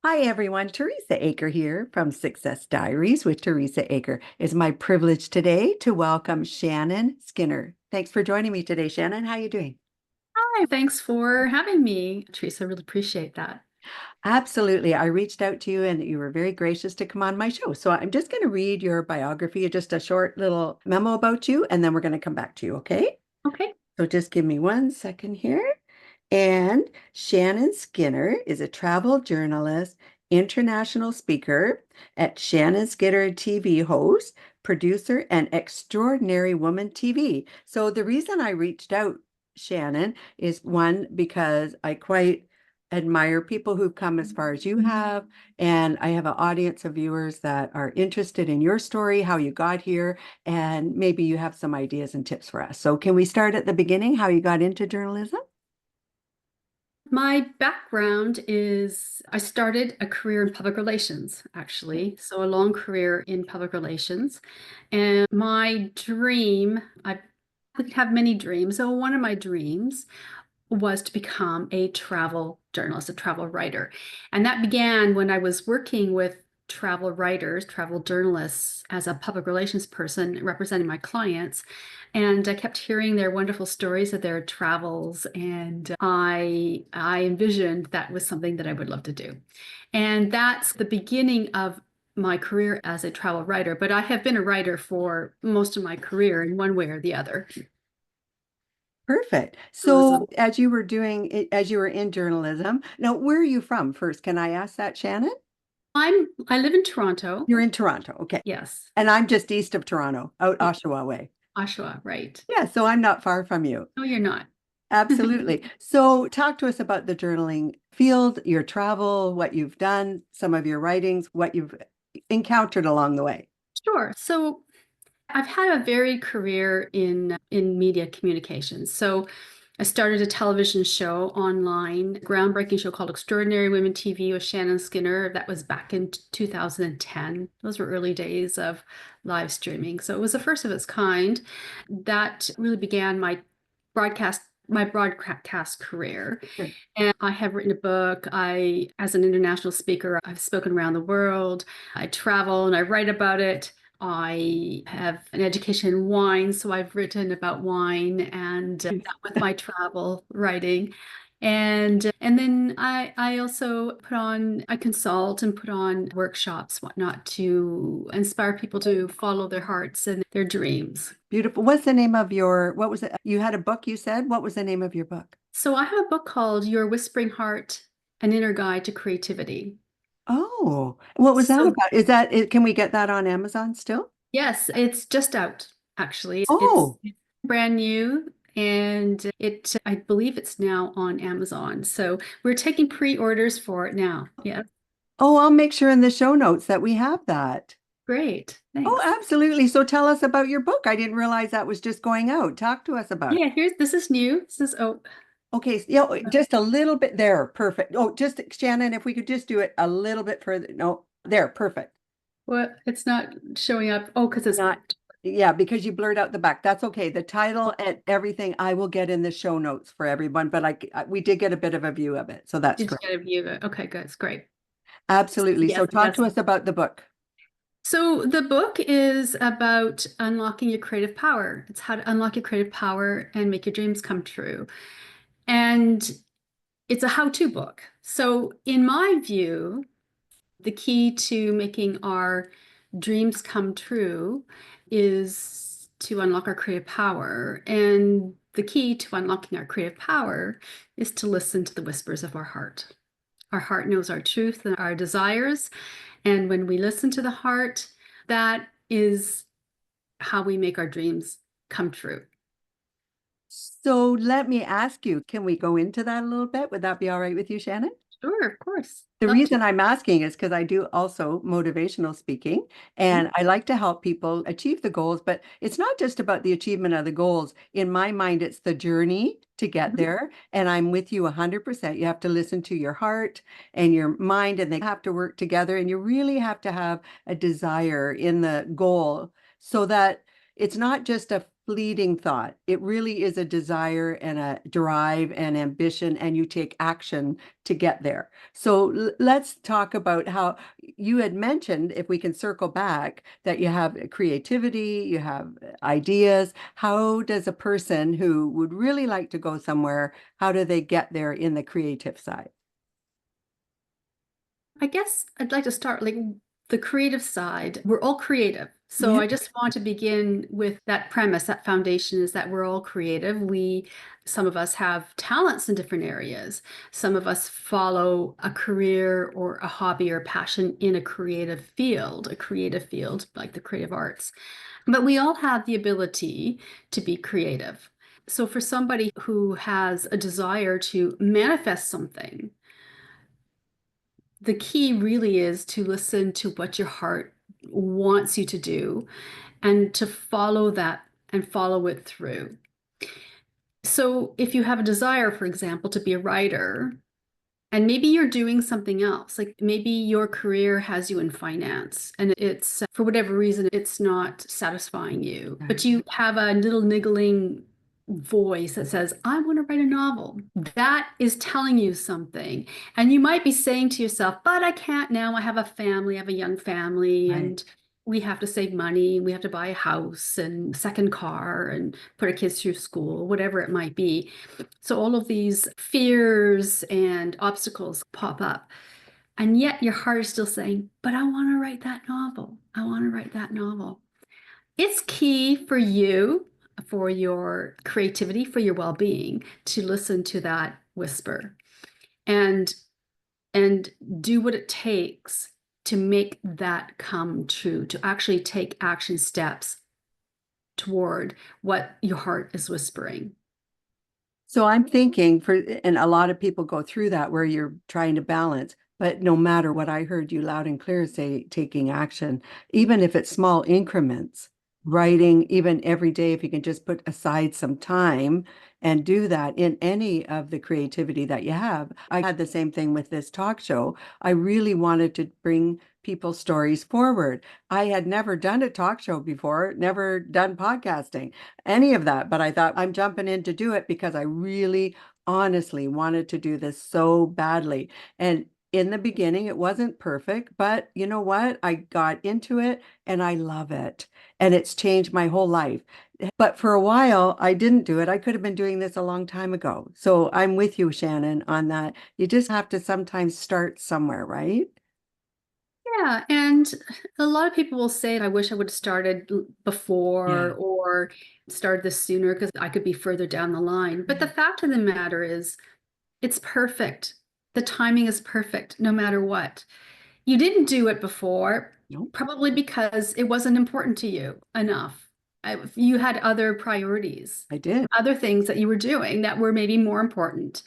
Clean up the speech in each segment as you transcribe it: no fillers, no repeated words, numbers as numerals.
Hi, everyone. Teresa Aker here from Success Diaries with Teresa Aker. It's my privilege today to welcome Shannon Skinner. Thanks for joining me today, Shannon. How are you doing? Hi, thanks for having me, Teresa. I really appreciate that. Absolutely. I reached out to you and you were very gracious to come on my show. So I'm just going to read your biography, just a short little memo about you, and then we're going to come back to you, okay? Okay. So just give me 1 second here. And Shannon Skinner is a travel journalist, international speaker, at Shannon Skinner TV host, producer, and Extraordinary Woman TV. So the reason I reached out, Shannon, is one, because I quite admire people who've come as far as you have. And I have an audience of viewers that are interested in your story, how you got here, and maybe you have some ideas and tips for us. So can we start at the beginning, how you got into journalism? My background is I started a career in public relations, actually. So a long career in public relations. And my dream, I could have many dreams. So one of my dreams was to become a travel journalist, a travel writer. And that began when I was working with travel writers, travel journalists as a public relations person representing my clients. And I kept hearing their wonderful stories of their travels. And I envisioned that was something that I would love to do. And that's the beginning of my career as a travel writer. But I have been a writer for most of my career in one way or the other. Perfect. So Journalism. as you were doing it, as you were in journalism, now where are you from first? Can I ask that, Shannon? I live in Toronto. You're in Toronto. Okay. Yes. And I'm just east of Toronto, out Yeah. Oshawa way. Oshawa, right. Yeah, so I'm not far from you. No, you're not. Absolutely. So talk to us about the journaling field, your travel, what you've done, some of your writings, what you've encountered along the way. Sure. So I've had a varied career in media communications. So I started a television show online, groundbreaking show called Extraordinary Women TV with Shannon Skinner. That was back in 2010. Those were early days of live streaming. So it was the first of its kind. That really began my broadcast career. Sure. And I have written a book. As an international speaker, I've spoken around the world. I travel and I write about it. I have an education in wine, so I've written about wine and that with my travel writing. And then I also I consult and put on workshops, whatnot, to inspire people to follow their hearts and their dreams. Beautiful. What's the name of your, what was it? You had a book, you said? What was the name of your book? So I have a book called Your Whispering Heart, An Inner Guide to Creativity. Oh, what was that So about? Is that it? Can we get that on Amazon still? yes, it's just out, actually. Oh, It's brand new and I believe it's now on Amazon. So we're taking pre-orders for it now. Yeah, oh, I'll make sure in the show notes that we have that. great. Oh, Thanks. absolutely. So tell us about your book. I didn't realize that was just going out. Talk to us about it. Yeah, this is new. This is oh Okay, yeah, just a little bit there. Perfect. Oh, just Shannon, if we could just do it a little bit further. No, there, perfect. what it's not showing up. Oh, because it's Not, yeah, because you blurred out the back. That's okay. The title and everything I will get in the show notes for everyone, but we did get a bit of a view of it. So that's did you great. get a view of it? Okay, good. It's great. Absolutely. So Yes, talk yes. to us about the book. So the book is about unlocking your creative power. It's how to unlock your creative power and make your dreams come true. And it's a how-to book. So in my view, the key to making our dreams come true is to unlock our creative power. And the key to unlocking our creative power is to listen to the whispers of our heart. Our heart knows our truth and our desires. And when we listen to the heart, that is how we make our dreams come true. So let me ask you, can we go into that a little bit? Would that be all right with you, Shannon? Sure, of course. The Love to. reason I'm asking is because I do also motivational speaking and I like to help people achieve the goals, but it's not just about the achievement of the goals. In my mind, it's the journey to get Mhm. there. And I'm with you 100%. You have to listen to your heart and your mind, and they have to work together. And you really have to have a desire in the goal so that it's not just a fleeting thought. It really is a desire and a drive and ambition, and you take action to get there. So let's talk about how you had mentioned, if we can circle back, that you have creativity, you have ideas. How does a person who would really like to go somewhere, how do they get there in the creative side? I guess I'd like to start like the creative side. We're all creative. So Yeah. I just want to begin with that premise, that foundation is that we're all creative. Some of us have talents in different areas. Some of us follow a career or a hobby or passion in a creative field like the creative arts. But we all have the ability to be creative. So for somebody who has a desire to manifest something, the key really is to listen to what your heart wants you to do and to follow that and follow it through. So, if you have a desire, for example, to be a writer, and maybe you're doing something else, like maybe your career has you in finance and it's for whatever reason, it's not satisfying you, but Right. you have a little niggling voice that says, I want to write a novel. That is telling you something. And you might be saying to yourself, but I can't now. I have a family, I have a young family, Right. and we have to save money. We have to buy a house and a second car and put our kids through school, whatever it might be. So all of these fears and obstacles pop up. And yet your heart is still saying, but I want to write that novel. I want to write that novel. It's key for you, for your creativity, for your well-being, to listen to that whisper and and do what it takes to make that come true, to actually take action steps toward what your heart is whispering. So I'm thinking and a lot of people go through that where you're trying to balance, but no matter what, I heard you loud and clear say taking action, even if it's small increments, writing, even every day, if you can just put aside some time and do that in any of the creativity that you have. I had the same thing with this talk show. I really wanted to bring people's stories forward. I had never done a talk show before, never done podcasting, any of that. But I thought I'm jumping in to do it because I really honestly wanted to do this so badly. And in the beginning, it wasn't perfect, but you know what? I got into it and I love it. And it's changed my whole life. But for a while, I didn't do it. I could have been doing this a long time ago. So I'm with you, Shannon, on that. You just have to sometimes start somewhere, right? Yeah, and a lot of people will say, I wish I would have started before Yeah. or started this sooner because I could be further down the line. But the fact of the matter is, it's perfect. The timing is perfect no matter what. You didn't do it before, No, probably because it wasn't important to you enough. You had other priorities, I did. other things that you were doing that were maybe more important.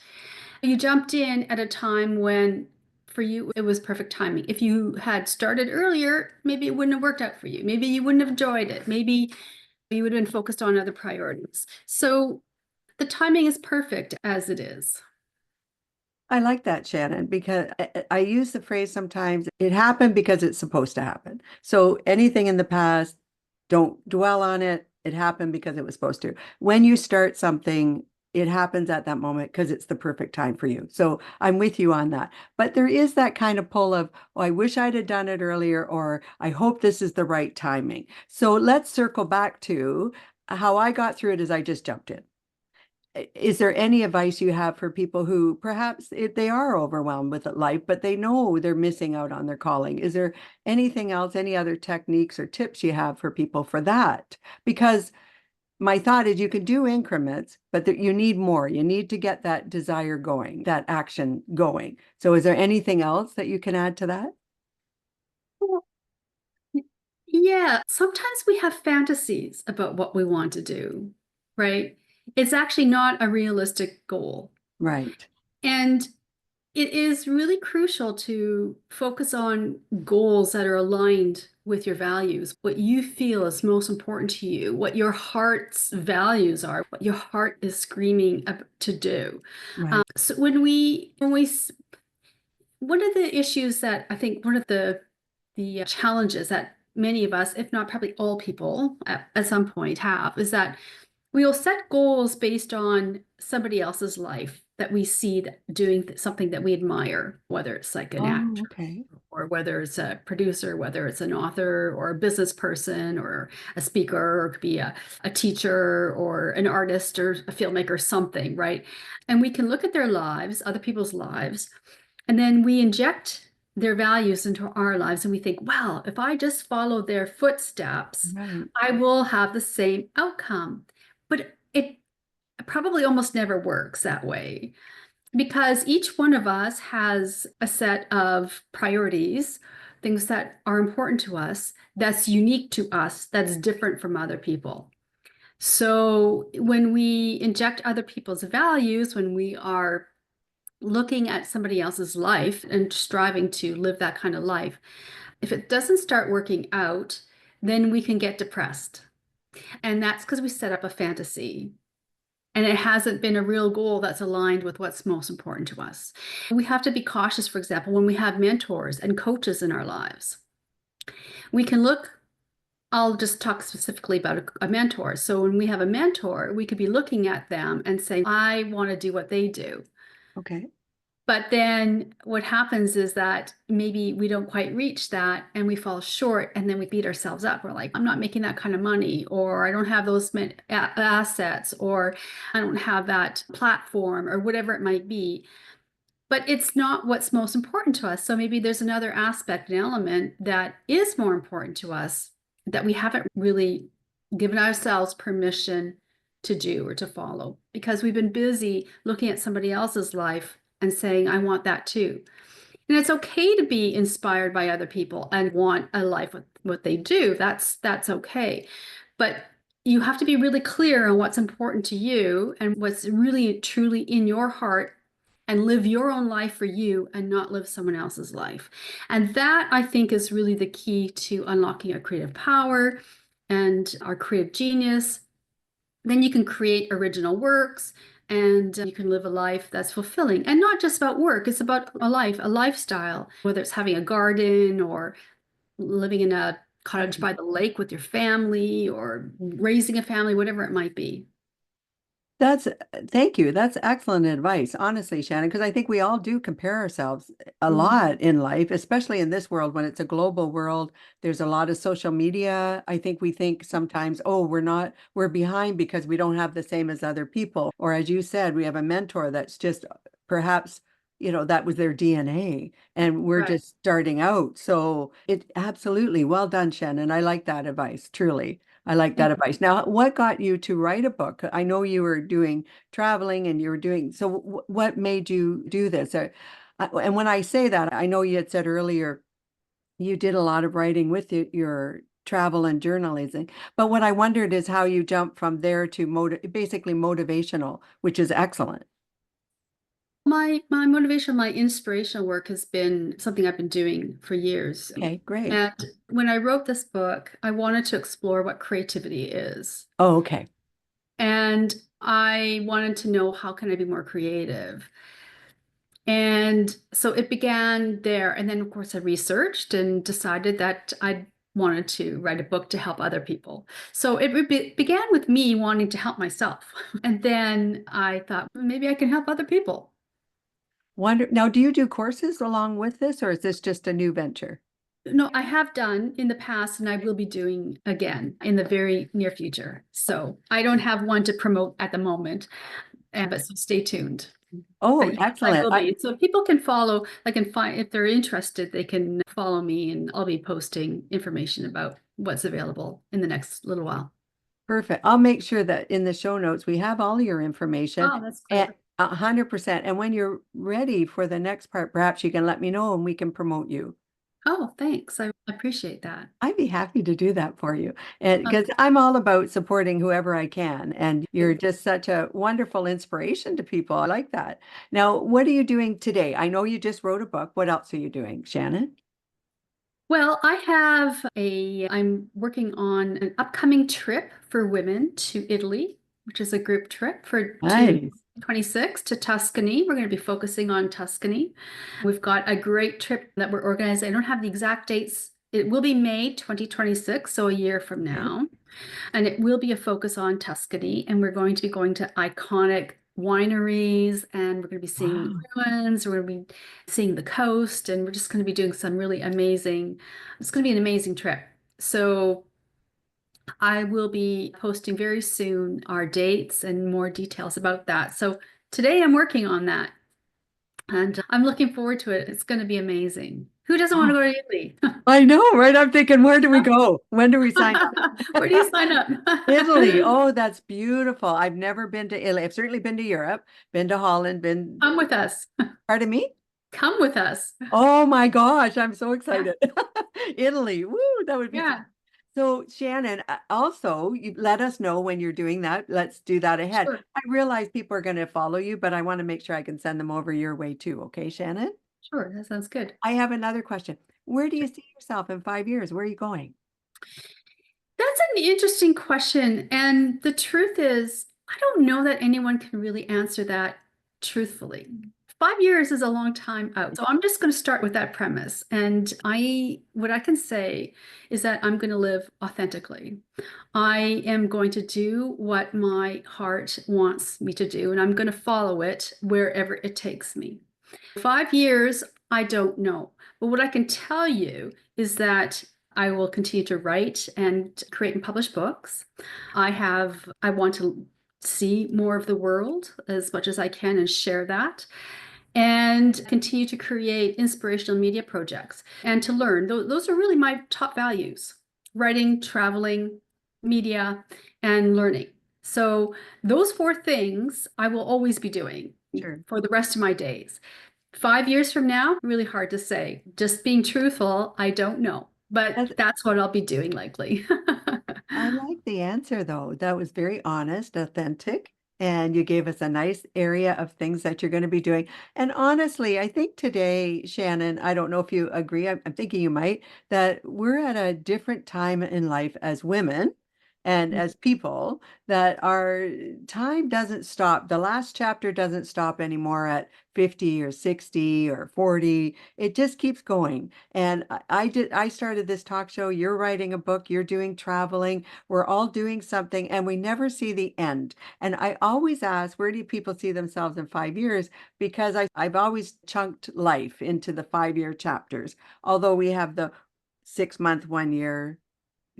You jumped in at a time when for you it was perfect timing. If you had started earlier, maybe it wouldn't have worked out for you. Maybe you wouldn't have enjoyed it. Maybe you would have been focused on other priorities. So the timing is perfect as it is. I like that, Shannon, because I use the phrase sometimes, it happened because it's supposed to happen. So anything in the past, don't dwell on it. It happened because it was supposed to. When you start something, it happens at that moment because it's the perfect time for you. So I'm with you on that. But there is that kind of pull of, oh, I wish I'd have done it earlier, or I hope this is the right timing. So let's circle back to how I got through it is I just jumped in. Is there any advice you have for people who perhaps they are overwhelmed with life, but they know they're missing out on their calling? Is there anything else, any other techniques or tips you have for people for that? Because my thought is you can do increments, but that you need more. You need to get that desire going, that action going. So is there anything else that you can add to that? Yeah, sometimes we have fantasies about what we want to do, right? It's actually not a realistic goal. Right, And it is really crucial to focus on goals that are aligned with your values, what you feel is most important to you, what your heart's values are, what your heart is screaming to do. right. So one of the issues that I think one of the challenges that many of us, if not probably all people at some point have, is that we'll set goals based on somebody else's life that we see that doing something that we admire, whether it's like an Oh, actor okay. or whether it's a producer, whether it's an author or a business person or a speaker, or it could be a teacher or an artist or a filmmaker, something, right? And we can look at their lives, other people's lives, and then we inject their values into our lives and we think, well, if I just follow their footsteps, Right. I will have the same outcome. But it probably almost never works that way because each one of us has a set of priorities, things that are important to us, that's unique to us, that's different from other people. So when we inject other people's values, when we are looking at somebody else's life and striving to live that kind of life, if it doesn't start working out, then we can get depressed. And that's because we set up a fantasy and it hasn't been a real goal that's aligned with what's most important to us. We have to be cautious, for example, when we have mentors and coaches in our lives. We can look, I'll just talk specifically about a mentor. So when we have a mentor, we could be looking at them and saying, I want to do what they do. Okay. But then what happens is that maybe we don't quite reach that and we fall short and then we beat ourselves up. We're like, I'm not making that kind of money, or I don't have those assets, or I don't have that platform, or whatever it might be. But it's not what's most important to us. So maybe there's another aspect, an element that is more important to us that we haven't really given ourselves permission to do or to follow because we've been busy looking at somebody else's life and saying, I want that too. And it's okay to be inspired by other people and want a life with what they do. That's okay. But you have to be really clear on what's important to you and what's really truly in your heart and live your own life for you and not live someone else's life. And that I think is really the key to unlocking our creative power and our creative genius. Then you can create original works and you can live a life that's fulfilling and not just about work. It's about a life, a lifestyle, whether it's having a garden or living in a cottage by the lake with your family or raising a family, whatever it might be. That's, thank you. That's excellent advice, honestly, Shannon, because I think we all do compare ourselves a Mhm. lot in life, especially in this world when it's a global world. There's a lot of social media. I think we think sometimes, oh, we're behind because we don't have the same as other people. Or as you said, we have a mentor that's just perhaps, that was their DNA and we're Right. just starting out. So it absolutely well done, Shannon. I like that advice, truly. I like that Thank advice. Now, what got you to write a book? I know you were doing traveling and you were doing, so what made you do this? And when I say that, I know you had said earlier you did a lot of writing with your travel and journalism, but what I wondered is how you jumped from there to basically motivational, which is excellent. my motivation, my inspirational work has been something I've been doing for years. Okay, great. And when I wrote this book, I wanted to explore what creativity is. Oh, okay. And I wanted to know how can I be more creative? And so it began there. And then, of course, I researched and decided that I wanted to write a book to help other people. So it began with me wanting to help myself. And then I thought, maybe I can help other people. Now, do you do courses along with this, or is this just a new venture? No, I have done in the past, and I will be doing again in the very near future. So I don't have one to promote at the moment, but so stay tuned. Oh, But yes, I excellent. will be. So people can follow, I can find, if they're interested, they can follow me and I'll be posting information about what's available in the next little while. Perfect. I'll make sure that in the show notes we have all your information Oh, that's great. and 100%. And when you're ready for the next part, perhaps you can let me know and we can promote you. Oh, thanks. I appreciate that. I'd be happy to do that for you. And Oh, because I'm all about supporting whoever I can. And you're thank you. just such a wonderful inspiration to people. I like that. Now, what are you doing today? I know you just wrote a book. What else are you doing, Shannon? Well, I'm working on an upcoming trip for women to Italy, which is a group trip for to Nice. 26 to Tuscany. We're going to be focusing on Tuscany. We've got a great trip that we're organizing. I don't have the exact dates It will be May 2026, so a year from Okay. now. And it will be a focus on Tuscany. And we're going to be going to iconic wineries and we're going to be seeing the Wow. ruins. We're going to be seeing the coast and we're just going to be doing some really amazing, it's going to be an amazing trip. So I will be posting very soon our dates and more details about that. So today I'm working on that and I'm looking forward to it. It's going to be amazing. Who doesn't want to go to Italy? I know, right? I'm thinking, where do we go? When do we sign Where do you up? sign up? Italy. Oh, that's beautiful. I've never been to Italy. I've certainly been to Europe, been to Holland, been, Come with us. pardon me? Come with us. Oh my gosh, I'm so Yeah. excited. Italy. Woo, that would be so. Yeah. So, Shannon, also, you let us know when you're doing that. Let's do that ahead. Sure. I realize people are going to follow you, but I want to make sure I can send them over your way too. Okay, Shannon? Sure. That sounds good. I have another question. Where do you Sure. see yourself in 5 years? Where are you going? That's an interesting question. And the truth is, I don't know that anyone can really answer that truthfully. 5 years is a long time out. So I'm just going to start with that premise. And what I can say is that I'm going to live authentically. I am going to do what my heart wants me to do, and I'm going to follow it wherever it takes me. 5 years, I don't know. But what I can tell you is that I will continue to write and create and publish books. I want to see more of the world as much as I can and share that and continue to create inspirational media projects and to learn. Those are really my top values: writing, traveling, media, and learning. So, those four things I will always be doing Sure. for the rest of my days. 5 years from now, really hard to say. Just being truthful, I don't know, but That's, that's what I'll be doing likely. I like the answer though. That was very honest, authentic, and you gave us a nice area of things that you're going to be doing. And honestly, I think today, Shannon, I don't know if you agree, I'm thinking you might, that we're at a different time in life as women and as people that our time doesn't stop. The last chapter doesn't stop anymore at 50 or 60 or 40. It just keeps going. And I started this talk show, you're writing a book, you're doing traveling, we're all doing something, and we never see the end. And I always ask, where do people see themselves in 5 years? Because I've always chunked life into the 5 year chapters, although we have the 6 month, 1 year,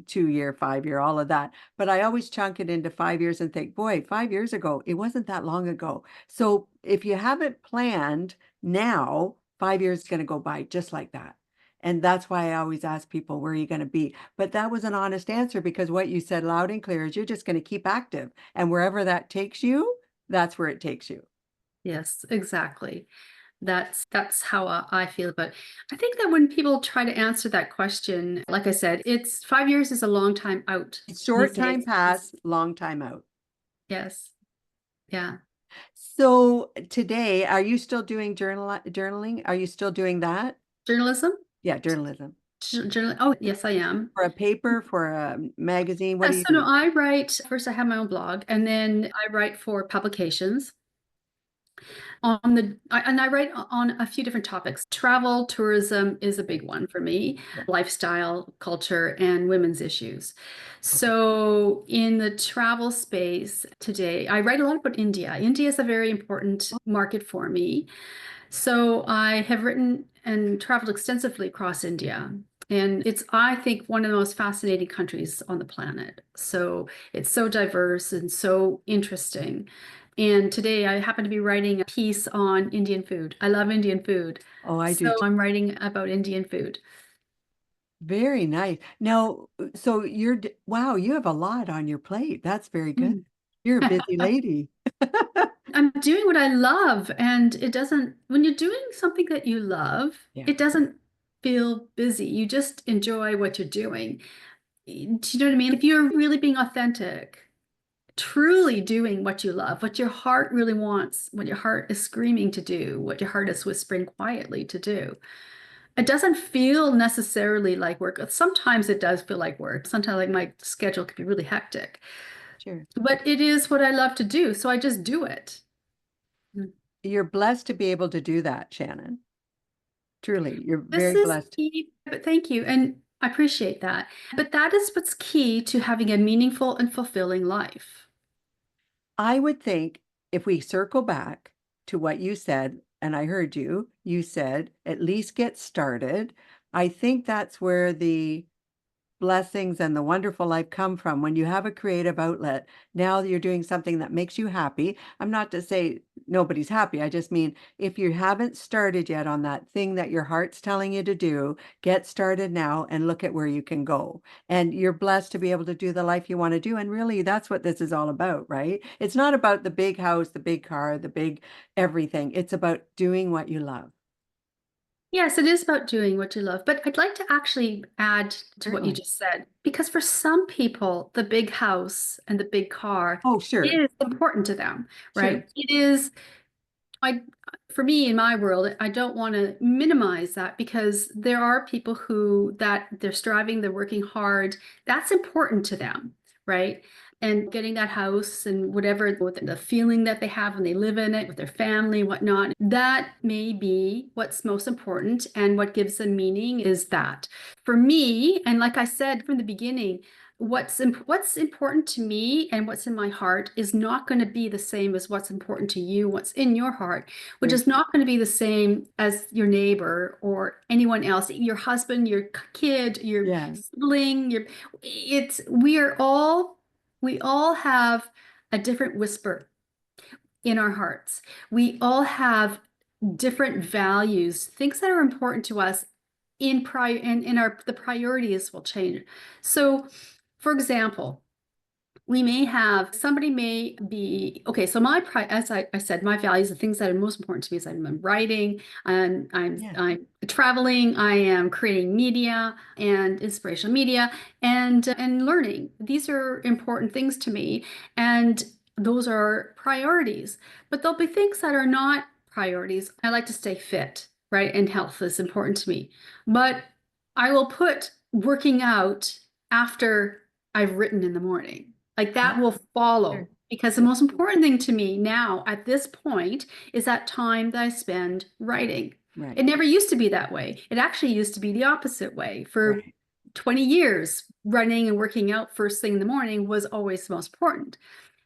2 year, 5 year, all of that. But I always chunk it into 5 years and think, boy, 5 years ago, it wasn't that long ago. So if you haven't planned now, 5 years is going to go by just like that. And that's why I always ask people, where are you going to be? But that was an honest answer because what you said loud and clear is you're just going to keep active. And wherever that takes you, that's where it takes you. Yes, exactly. That's how I feel. But I think that when people try to answer that question, like I said, it's 5 years is a long time out these Short time days. pass, long time out. Yes. Yeah. So today, are you still doing journaling? Are you still doing that? Journalism? Yeah, journalism. Journal. Oh, yes, I am. For a paper, for a magazine, what do you So no, do? I write first. I have my own blog, and then I write for publications. And I write on a few different topics. Travel, tourism is a big one for me, Yeah. lifestyle, culture, and women's issues. Okay. So in the travel space today, I write a lot about India. India is a very important market for me. So I have written and traveled extensively across India. And it's, I think, one of the most fascinating countries on the planet. So it's so diverse and so interesting. And today I happen to be writing a piece on Indian food. I love Indian food. Oh, I do So too. I'm writing about Indian food. Very nice. Now, so wow, you have a lot on your plate. That's very good. Mm. You're a busy lady. I'm doing what I love, and it doesn't, when you're doing something that you love, Yeah, it doesn't feel busy. You just enjoy what you're doing. Do you know what I mean? If you're really being authentic, truly doing what you love, what your heart really wants, what your heart is screaming to do, what your heart is whispering quietly to do, it doesn't feel necessarily like work. Sometimes it does feel like work. Sometimes like my schedule can be really hectic, sure. but it is what I love to do, so I just do it. You're blessed to be able to do that, Shannon. Truly, you're This very is blessed. key, but thank you. And I appreciate that. But that is what's key to having a meaningful and fulfilling life. I would think if we circle back to what you said, and I heard you, you said at least get started. I think that's where the blessings and the wonderful life come from when you have a creative outlet. Now you're doing something that makes you happy. I'm not to say nobody's happy. I just mean if you haven't started yet on that thing that your heart's telling you to do, get started now and look at where you can go. And you're blessed to be able to do the life you want to do. And really, that's what this is all about, right? It's not about the big house, the big car, the big everything. It's about doing what you love. Yes, it is about doing what you love. But I'd like to actually add to what you Certainly. just said, because for some people, the big house and the big car Oh, sure. is important to them, Sure. right? It is I, for me in my world, I don't want to minimize that because there are people who that they're striving, they're working hard. That's important to them, right? And getting that house and whatever with the feeling that they have when they live in it with their family, whatnot, that may be what's most important. And what gives them meaning is that. For me, and like I said from the beginning, what's important to me and what's in my heart is not going to be the same as what's important to you, what's in your heart, which Very is not going to be the same as your neighbor or anyone else, your husband, your kid, your yeah. sibling, your it's we all have a different whisper in our hearts. We all have different values, things that are important to us in our the priorities will change. So for example, we may have somebody may be okay. So as I said, my values, the things that are most important to me is I'm writing, Yeah. I'm traveling, I am creating media and inspirational media and learning. These are important things to me, and those are priorities. But there'll be things that are not priorities. I like to stay fit, right? And health is important to me. But I will put working out after I've written in the morning. Like Ah, that will sure. follow because the most important thing to me now at this point is that time that I spend writing. Right. It never used to be that way. It actually used to be the opposite way. For Right. 20 years, running and working out first thing in the morning was always the most important.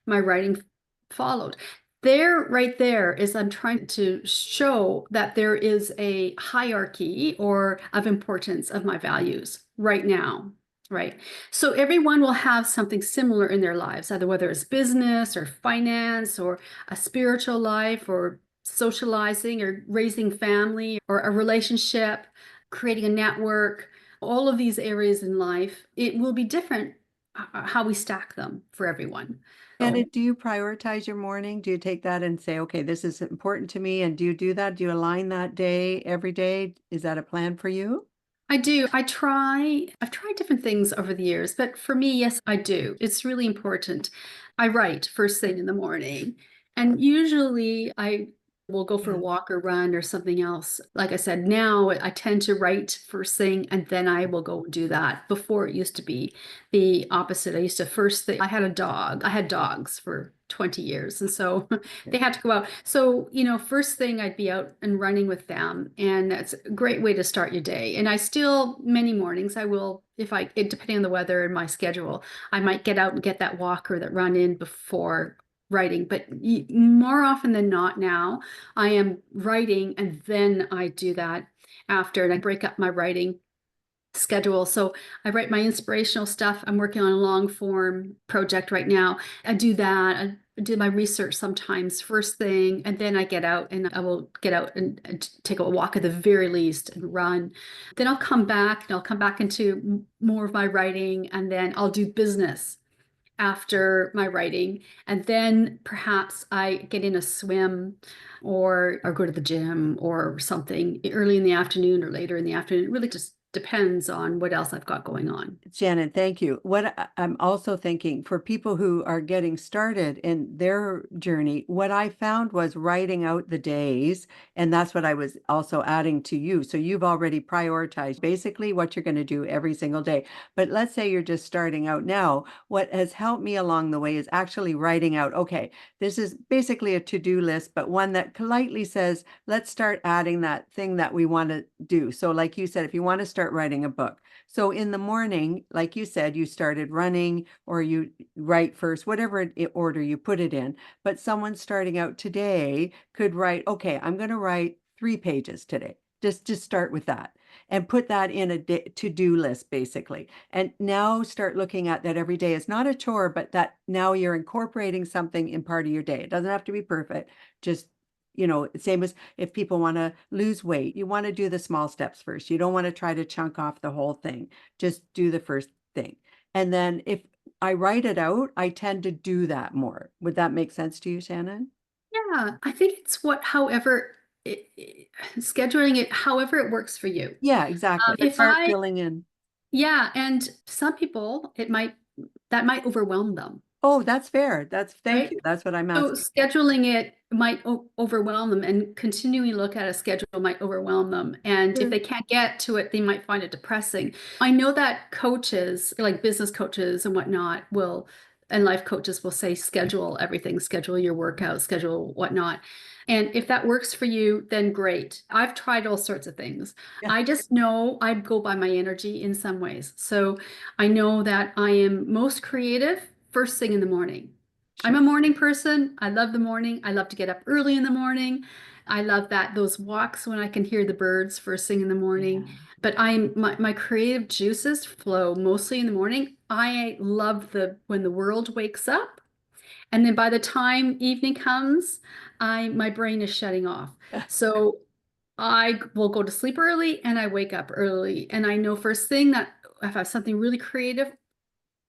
My writing followed. There, right there, is I'm trying to show that there is a hierarchy or of importance of my values right now. Right. So everyone will have something similar in their lives, either whether it's business or finance or a spiritual life or socializing or raising family or a relationship, creating a network, all of these areas in life, it will be different how we stack them for everyone. And So do you prioritize your morning? Do you take that and say, okay, this is important to me? And do you do that? Do you align that day every day? Is that a plan for you? I do. I've tried different things over the years, but for me, yes, I do. It's really important. I write first thing in the morning, and usually I will go for a Yeah. walk or run or something else. Like I said, now I tend to write first thing and then I will go do that. Before it used to be the opposite. I used to first thing, I had a dog. I had dogs for 20 years. And so they had to go out. So, first thing I'd be out and running with them. And that's a great way to start your day. And I still, many mornings, I will, depending on the weather and my schedule, I might get out and get that walk or that run in before writing. But more often than not now, I am writing and then I do that after and I break up my writing schedule. So I write my inspirational stuff. I'm working on a long form project right now. I do that. I do my research sometimes first thing, and then I get out and I will get out and take a walk at the very least and run. Then I'll come back and I'll come back into more of my writing, and then I'll do business after my writing. And then perhaps I get in a swim or go to the gym or something early in the afternoon or later in the afternoon. It really just depends on what else I've got going on. Shannon, thank you. What I'm also thinking for people who are getting started in their journey, what I found was writing out the days, and that's what I was also adding to you. So you've already prioritized basically what you're going to do every single day. But let's say you're just starting out now. What has helped me along the way is actually writing out, okay, this is basically a to-do list, but one that politely says, let's start adding that thing that we want to do. So like you said, if you want to start start writing a book. So in the morning, like you said, you started running or you write first, whatever order you put it in. But someone starting out today could write, okay, I'm going to write 3 pages today. Just start with that and put that in a to-do list basically. And now start looking at that every day. It's not a chore, but that now you're incorporating something in part of your day. It doesn't have to be perfect. Just, same as if people want to lose weight, you want to do the small steps first. You don't want to try to chunk off the whole thing. Just do the first thing. And then if I write it out, I tend to do that more. Would that make sense to you, Shannon? Yeah, I think it's however, scheduling it, however it works for you. Yeah, exactly. If Start I, filling in. yeah, and some people, that might overwhelm them, Oh, that's fair. Thank right? you. That's what I'm So asking. scheduling it might overwhelm them, and continuing to look at a schedule might overwhelm them. And if Sure. they can't get to it, they might find it depressing. I know that coaches, like business coaches and whatnot, and life coaches will say, schedule everything, schedule your workout, schedule whatnot. And if that works for you, then great. I've tried all sorts of things. Yeah, I just know I go by my energy in some ways. So I know that I am most creative first thing in the morning. I'm sure. a morning person. I love the morning. I love to get up early in the morning. I love those walks when I can hear the birds first thing in the morning. Yeah. But my creative juices flow mostly in the morning. I love the when the world wakes up, and then by the time evening comes, I my brain is shutting off. So I will go to sleep early and I wake up early. And I know first thing that if I have something really creative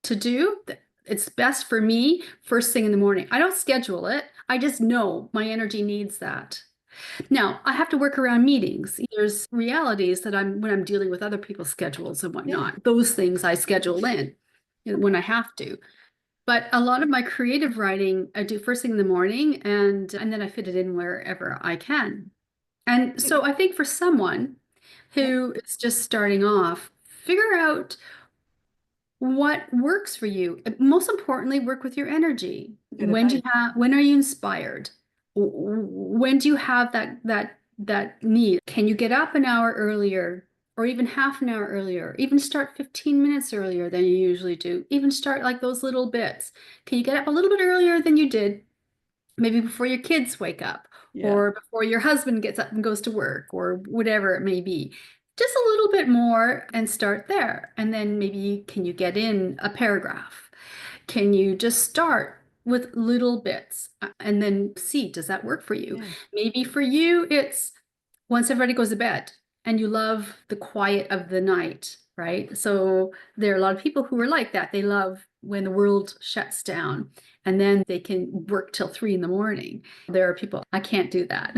to do, it's best for me first thing in the morning. I don't schedule it. I just know my energy needs that. Now, I have to work around meetings. There's realities that when I'm dealing with other people's schedules and Yeah. whatnot. Those things I schedule in when I have to. But a lot of my creative writing I do first thing in the morning, and then I fit it in wherever I can. And so I think for someone Yeah. who is just starting off, figure out what works for you. Most importantly, work with your energy. Good advice. When are you inspired? When do you have that need? Can you get up an hour earlier or even half an hour earlier? Even start 15 minutes earlier than you usually do. Even start like those little bits. Can you get up a little bit earlier than you did? Maybe before your kids wake up Yeah. or before your husband gets up and goes to work or whatever it may be. Just a little bit more and start there. And then maybe can you get in a paragraph? Can you just start with little bits and then see, does that work for you? Yeah. Maybe for you, it's once everybody goes to bed and you love the quiet of the night, right? So there are a lot of people who are like that. They love when the world shuts down and then they can work till 3 in the morning. There are people, I can't do that.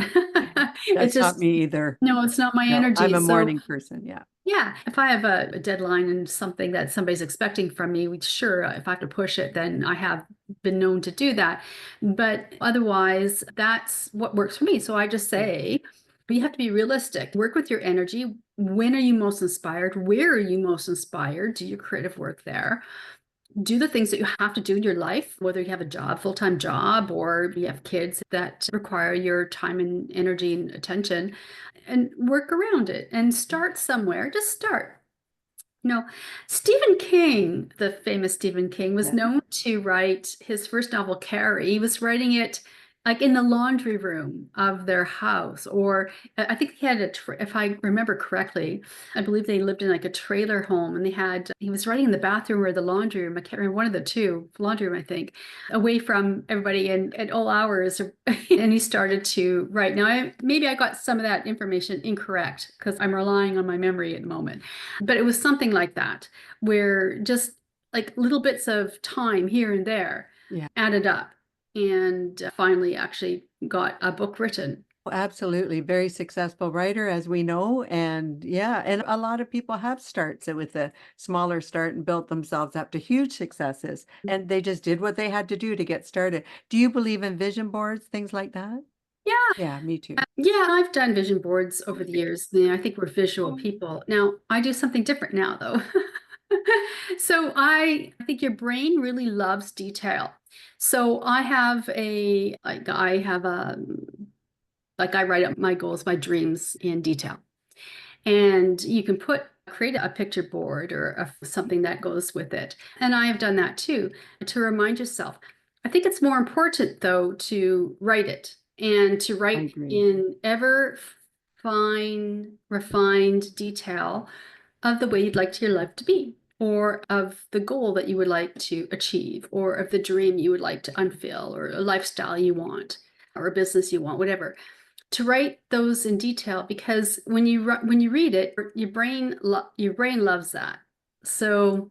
Yeah. It's That's not just, me either. no, it's not my No, I'm energy. a So morning person. Yeah. yeah, if I have a deadline and something that somebody's expecting from me, sure, if I have to push it, then I have been known to do that. But otherwise, that's what works for me. So I just Yeah. say, you have to be realistic. Work with your energy. When are you most inspired? Where are you most inspired? Do your creative work there. Do the things that you have to do in your life, whether you have a job, full-time job, or you have kids that require your time and energy and attention, and work around it and start somewhere. Just start. No, Stephen King, the famous Stephen King, was Yeah. known to write his first novel, Carrie. He was writing it like in the laundry room of their house, or I think he had if I remember correctly, I believe they lived in like a trailer home, and he was writing in the bathroom or the laundry room. I can't remember, one of the two, laundry room, I think, away from everybody and at all hours. And he started to write. Now, maybe I got some of that information incorrect because I'm relying on my memory at the moment. But it was something like that, where just like little bits of time here and there Yeah. added up and finally actually got a book written. Oh, absolutely. Very successful writer, as we know. And yeah, and a lot of people have starts with a smaller start and built themselves up to huge successes. And they just did what they had to do to get started. Do you believe in vision boards, things like that? Yeah, Yeah, me too. yeah, I've done vision boards over the years. I think we're visual people. Now, I do something different now, though. So I think your brain really loves detail. So I have a like I write up my goals, my dreams in detail. And you can put create a picture board or something that goes with it. And I have done that too, to remind yourself. I think it's more important, though, to write it and to I write agree. in ever fine, refined detail of the way you'd like your life to be, or of the goal that you would like to achieve, or of the dream you would like to unfurl, or a lifestyle you want, or a business you want, whatever. To write those in detail, because when you read it, your brain loves that. So,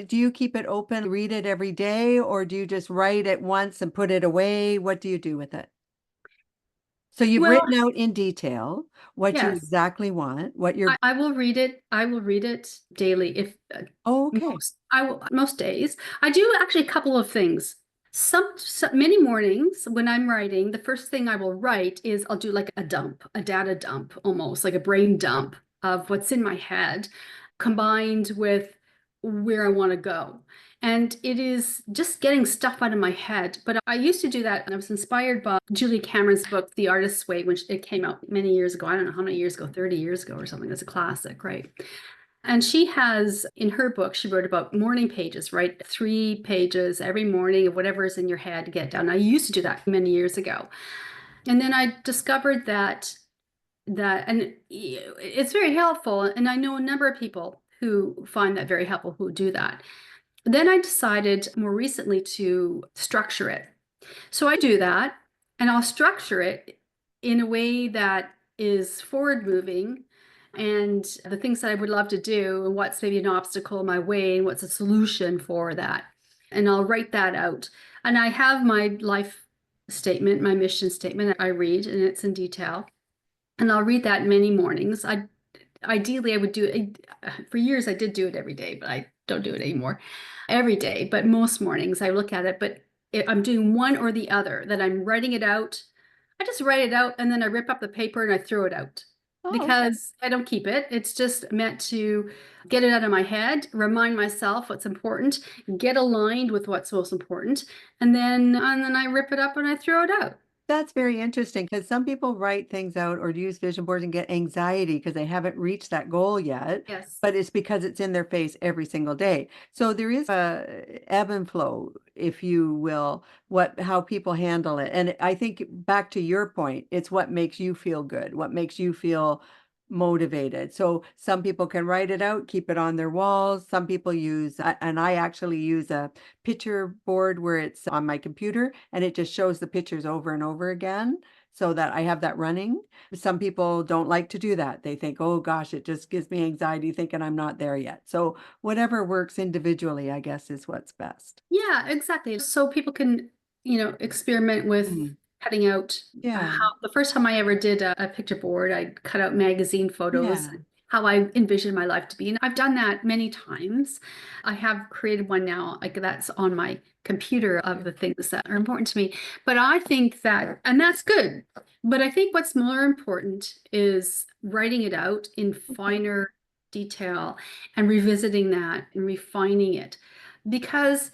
Do you keep it open, read it every day, or do you just write it once and put it away? What do you do with it? So you've well, written out in detail what you yes. exactly want, what you're, I will read it. I will read it daily. If oh, okay. most days. I do actually a couple of things. Many mornings when I'm writing, the first thing I will write is I'll do like a dump, a data dump, almost like a brain dump of what's in my head, combined with where I want to go. And it is just getting stuff out of my head. But I used to do that, and I was inspired by Julie Cameron's book, The Artist's Way, which it came out many years ago. I don't know how many years ago, 30 years ago or something. It's a classic, right? And she has, in her book, she wrote about morning pages, right? 3 pages every morning of whatever is in your head to get done. I used to do that many years ago. And then I discovered and it's very helpful. And I know a number of people who find that very helpful who do that. Then I decided more recently to structure it. So I do that, and I'll structure it in a way that is forward moving, and the things that I would love to do and what's maybe an obstacle in my way and what's a solution for that. And I'll write that out. And I have my life statement, my mission statement I read, and it's in detail. And I'll read that many mornings. Ideally I would do it for years. I did do it every day, but I don't do it anymore every day. But most mornings I look at it. But if I'm doing one or the other, that I'm writing it out, I just write it out and then I rip up the paper and I throw it out Oh, okay. because I don't keep it. It's just meant to get it out of my head, remind myself what's important, get aligned with what's most important, and then I rip it up and I throw it out. That's very interesting because some people write things out or use vision boards and get anxiety because they haven't reached that goal yet, Yes. but it's because it's in their face every single day. So there is a ebb and flow, if you will, how people handle it. And I think back to your point, it's what makes you feel good, what makes you feel motivated. So some people can write it out, keep it on their walls. Some people use, and I actually use a picture board where it's on my computer and it just shows the pictures over and over again so that I have that running. Some people don't like to do that. They think, oh gosh, it just gives me anxiety thinking I'm not there yet. So whatever works individually, I guess, is what's best. Yeah, exactly. So people can, experiment with Mm. cutting out Yeah. how the first time I ever did a picture board, I cut out magazine photos, Yeah. how I envisioned my life to be. And I've done that many times. I have created one now, like that's on my computer of the things that are important to me. But I think that, and that's good. But I think what's more important is writing it out in finer detail and revisiting that and refining it. Because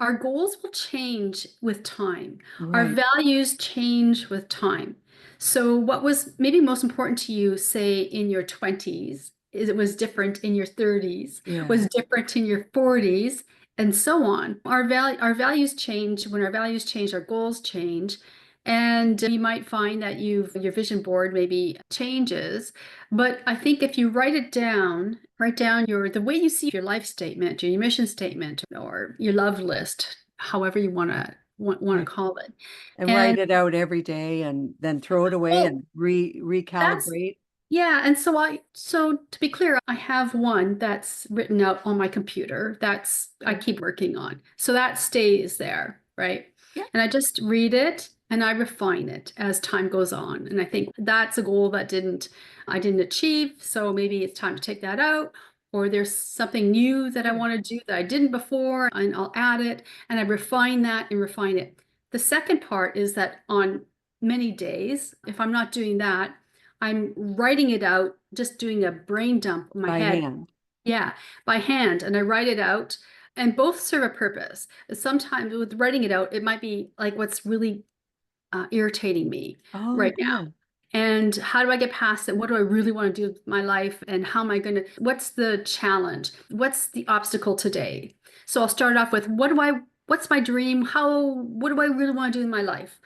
our goals will change with time. Our Right. values change with time. So, what was maybe most important to you, say in your 20s, is it was different in your 30s, Yeah. was different in your 40s, and so on. Our values change. When our values change, our goals change. And you might find that your vision board maybe changes. But I think if you write down the way you see your life statement, your mission statement, or your love list, however you want to Right. call it. And And write it out every day and then throw it away oh, and that's recalibrate. yeah, and so to be clear, I have one that's written out on my computer that's I keep working on. So that stays there, right? Yeah. And I just read it and I refine it as time goes on. And I think that's a goal that I didn't achieve, so maybe it's time to take that out. Or there's something new that I Good. want to do that I didn't before, and I'll add it and I refine that and refine it. The second part is that on many days, if I'm not doing that, I'm writing it out, just doing a brain dump in my By head. hand. Yeah, by hand. And I write it out, and both serve a purpose. Sometimes with writing it out, it might be like what's really irritating me Oh, right now. good. And how do I get past it? What do I really want to do with my life? And how am I going to, what's the challenge? What's the obstacle today? So I'll start off with what's my dream? What do I really want to do in my life?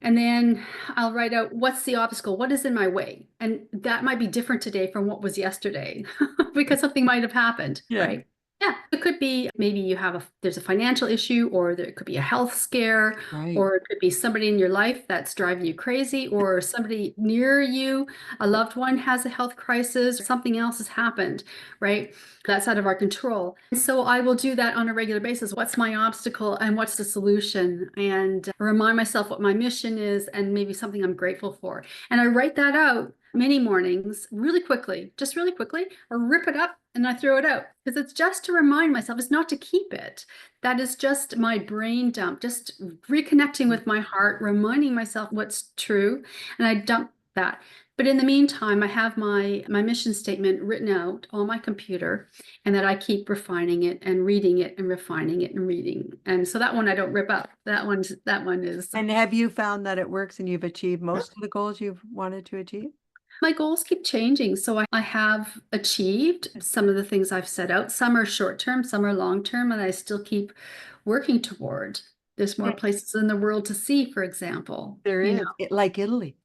And then I'll write out what's the obstacle? What is in my way? And that might be different today from what was yesterday because something might have happened, Yeah, right? Yeah, it could be maybe there's a financial issue, or there could be a health scare, right. or it could be somebody in your life that's driving you crazy, or somebody near you, a loved one has a health crisis, or something else has happened, right? That's out of our control. So I will do that on a regular basis. What's my obstacle and what's the solution? And remind myself what my mission is and maybe something I'm grateful for. And I write that out many mornings really quickly, just really quickly, or rip it up and I throw it out because it's just to remind myself, it's not to keep it. That is just my brain dump, just reconnecting with my heart, reminding myself what's true. And I dump that. But in the meantime, I have my mission statement written out on my computer, and that I keep refining it and reading it and refining it and reading. And so that one I don't rip up. That one is And have you found that it works and you've achieved most of the goals you've wanted to achieve? my goals keep changing. So I have achieved some of the things I've set out. Some are short term, some are long term, and I still keep working toward. There's more Yeah, places in the world to see, for example. there You know, is. Like Italy.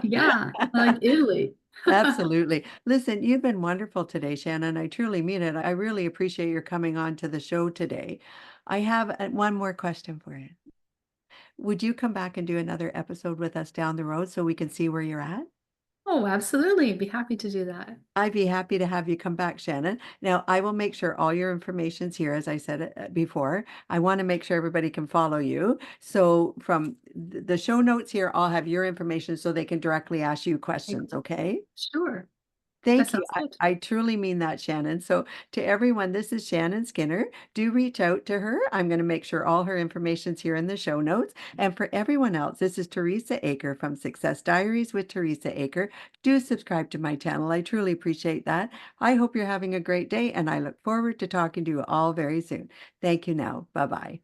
yeah, like Italy. Absolutely. Listen, you've been wonderful today, Shannon. I truly mean it. I really appreciate your coming on to the show today. I have one more question for you. Would you come back and do another episode with us down the road so we can see where you're at? Oh, absolutely. Be happy to do that. I'd be happy to have you come back, Shannon. Now, I will make sure all your information's here, as I said before. I want to make sure everybody can follow you. So from the show notes here, I'll have your information so they can directly ask you Okay, questions, okay? sure. That Thank you. sounds good. I truly mean that, Shannon. So, to everyone, this is Shannon Skinner. Do reach out to her. I'm going to make sure all her information's here in the show notes. And for everyone else, this is Teresa Aker from Success Diaries with Teresa Aker. Do subscribe to my channel. I truly appreciate that. I hope you're having a great day, and I look forward to talking to you all very soon. Thank you now. Bye bye.